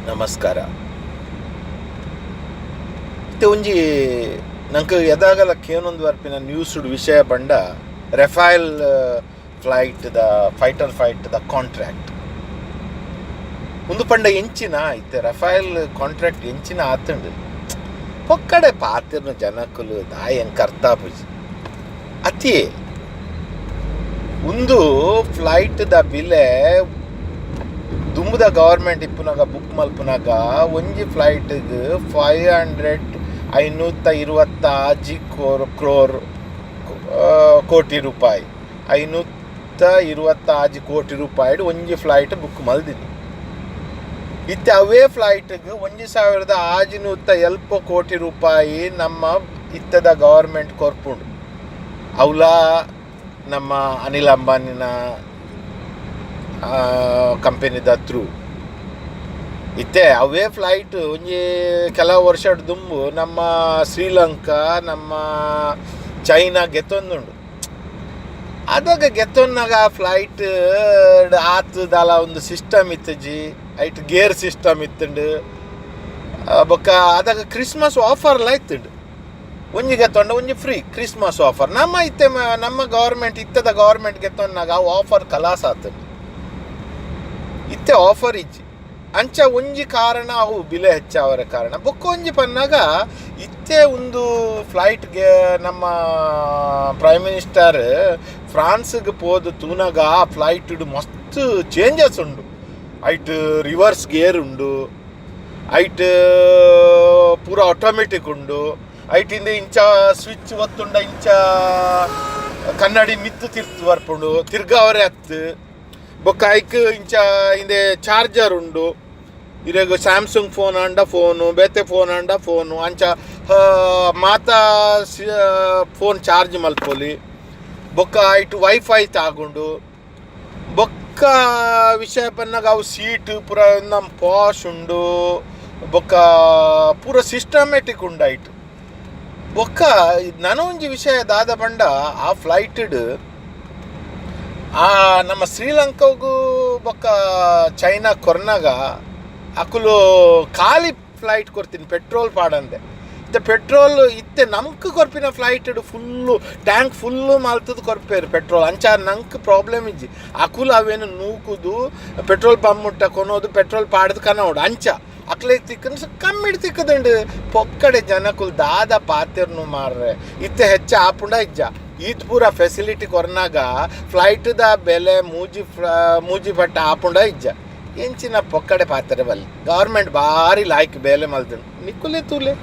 ನಮಸ್ಕಾರ. ಇತ್ತೆ ಒಂಜಿ ನಂಗೆ ಎದಾಗಲ ಕೇನೊಂದು ವರ್ಪಿನ ನ್ಯೂಸ್ಡ್ ವಿಷಯ ಬಂಡ ರೆಫೈಲ್ ಫೈಟರ್ ಕಾಂಟ್ರಾಕ್ಟ್ ಒಂದು ಪಂಡ ಎಂಚಿನ ಇತ್ತೆ ರಫೈಲ್ ಕಾಂಟ್ರಾಕ್ಟ್ ಎಂಚಿನ ಆತಂಡು ಪೊಕ್ಕಡೆ ಪಾತಿರ್ನ ಜನಕ್ಕಲು ದಾಯಂ ಕರ್ತಾಪುಜಿ ಅತಿ ಒಂದು ಫ್ಲೈಟ್ದ ಬೆಲೆ ದುಂಬುದ ಗವರ್ಮೆಂಟ್ ಇಪ್ಪುನಾಗ ಬುಕ್ ಮಲ್ಪುನಾಗ ಒಂಜಿ ಫ್ಲೈಟ್ಗೆ 526 ಕೋಟಿ ರೂಪಾಯಿ 526 ಕೋಟಿ ರೂಪಾಯಿ ಒಂಜಿ ಫ್ಲೈಟ್ ಬುಕ್ ಮಲ್ದಿನಿ. ಇತ್ತೆ ಅವೇ ಫ್ಲೈಟ್ಗೆ 1670 ಕೋಟಿ ರೂಪಾಯಿ ನಮ್ಮ ಇತ್ತದ ಗವರ್ಮೆಂಟ್ ಕೊರ್ಪುಂಡು. ಅವಲ ನಮ್ಮ ಅನಿಲ್ ಅಂಬಾನಿನ ಕಂಪೆನಿದ ಥ್ರೂ ಇತ್ತೆ ಅವೇ ಫ್ಲೈಟ್ ಒಂಜಿ ಕೆಲವು ವರ್ಷ ದುಂಬು ನಮ್ಮ ಶ್ರೀಲಂಕಾ ನಮ್ಮ ಚೈನಾ ಗೆತ್ತೊಂದುಂಡು. ಅದಾಗ ಗೆತ್ತೊನ್ನಾಗ ಫ್ಲೈಟ್ ಆತದಲ ಒಂದು ಸಿಸ್ಟಮ್ ಇತ್ತಜಿ ಐಟ್ ಗೇರ್ ಸಿಸ್ಟಮ್ ಇತ್ತುಂಡು ಬೊಕ್ಕ ಅದಾಗ ಕ್ರಿಸ್ಮಸ್ ಆಫರ್ಲ ಇತ್ತುಂಡು. ಒಂಜಿ ಗೆತ್ತೊಂಡ ಒಂಜಿ ಫ್ರೀ ಕ್ರಿಸ್ಮಸ್ ಆಫರ್ ನಮ್ಮ ಇತ್ತೆ ನಮ್ಮ ಗವರ್ಮೆಂಟ್ ಇತ್ತದ ಗವರ್ಮೆಂಟ್ ಗೆತ್ತೊನ್ನಾಗ ಆಫರ್ ಕಲಾಸ ಆತುಂಡು. ಇತ್ತೆ ಆಫರ್ ಇಜ್ಜಿ ಅಂಚ ಒಂಜಿ ಕಾರಣ ಅವು ಬಿಲೆ ಹೆಚ್ಚಾವರ ಕಾರಣ ಬೊಕ್ಕ ಒಂಜಿ ಪನ್ನಾಗ ಇತ್ತೆ ಒಂದು ಫ್ಲೈಟ್ಗೆ ನಮ್ಮ ಪ್ರೈಮ್ ಮಿನಿಸ್ಟರ್ ಫ್ರಾನ್ಸ್ಗೆ ಪೋದು ತೂನಾಗ ಆ ಫ್ಲೈಟ್ ಮಸ್ತ್ ಚೇಂಜಸ್ ಉಂಡು. ಐಟ್ ರಿವರ್ಸ್ ಗೇರ್ ಉಂಡು, ಐಟ್ ಪೂರ ಆಟೋಮೆಟಿಕ್ ಉಂಡು, ಐಟಿಂದ ಇಂಚ ಸ್ವಿಚ್ ಒತ್ತುಂಡ ಇಂಚ ಕನ್ನಡಿ ಮಿತ್ತು ತಿರ್ತು ಬರ್ಪುಂಡು ತಿರ್ಗಾವರೆ ಹತ್ತು ಬೊಕ್ಕ ಐಕ್ ಇಂಚ ಹಿಂದೆ ಚಾರ್ಜರ್ ಉಂಡು. ಇರೆಗ್ ಸ್ಯಾಮ್ಸಂಗ್ ಫೋನ್ ಅಂಡ ಫೋನು ಬೇತೆ ಫೋನ್ ಅಂಡ ಫೋನು ಅಂಚ ಮಾತಾ ಫೋನ್ ಚಾರ್ಜ್ ಮಲ್ಪೊಲಿ ಬೊಕ್ಕ ಐಟು ವೈಫೈ ತಾಗುಂಡು. ಬೊಕ್ಕ ವಿಷಯ ಪನ್ನಾಗ ಅವು ಸೀಟ್ ಪೂರ ನಮ್ಮ ಪಾಶ್ ಉಂಡು ಬೊಕ್ಕ ಪೂರ ಸಿಸ್ಟಮೆಟಿಕ್ ಉಂಡು ಐಟು. ಬೊಕ್ಕ ನನೊಂಜಿ ವಿಷಯ ದಾದ ಬಂಡ ಆ ಫ್ಲೈಟ್ ನಮ್ಮ ಶ್ರೀಲಂಕಾಗೂ ಬೊಕ್ಕ ಚೈನಾ ಕೊರ್ನಾಗ ಅಕುಲು ಖಾಲಿ ಫ್ಲೈಟ್ ಕೊರ್ತೀನಿ ಪೆಟ್ರೋಲ್ ಪಾಡಂದೆ ಇತ್ತೆ ಪೆಟ್ರೋಲ್ ಇತ್ತೆ ನಮ್ಕ್ ಕೊರ್ಪಿನ ಫ್ಲೈಟ್ ಫುಲ್ಲು ಟ್ಯಾಂಕ್ ಫುಲ್ಲು ಮಾಲ್ತದ ಕೊರ್ಪೇರು ಪೆಟ್ರೋಲ್ ಅಂಚ ನಂಗೆ ಪ್ರಾಬ್ಲಮ್ ಇಜ್ಜಿ ಅಕುಲು ಅವೇನು ನೂಕುದು ಪೆಟ್ರೋಲ್ ಪಂಪ್ ಮುಟ್ಟ ಕೊನೋದು ಪೆಟ್ರೋಲ್ ಪಾಡದು ಕನೋಡು ಅಂಚ ಅಕ್ಲೆ ತಿಕ್ಕನ ಕಮ್ಮಿ ತಿಕ್ಕದಂಡು ಪೊಕ್ಕಡೆ ಜನಕ್ಕುಲು ದಾದ ಪಾತಿರ್ನು ಮಾರ್ರೆ ಇತ್ತೆ ಹೆಚ್ಚ ಆಪುಂಡ ಇಜ್ಜ ಈತ್ ಪೂರ ಫೆಸಿಲಿಟಿ ಕೊರ್ನಾಗ ಫ್ಲೈಟ್ದ ಬೆಲೆ ಮೂಜಿ ಪಟ್ಟ ಆಪುಂಡ ಇಜ್ಜ ಎಂಚಿನ ಪೊಕ್ಕಡೆ ಪಾತ್ರೆ ಬಲ್ಲಿ ಗವರ್ಮೆಂಟ್ ಭಾರಿ ಲಾಯ್ಕ್ ಬೇಲೆ ಮಲ್ತಂಡು ನಿಕ್ಕುಲೆ ತೂಲೆ.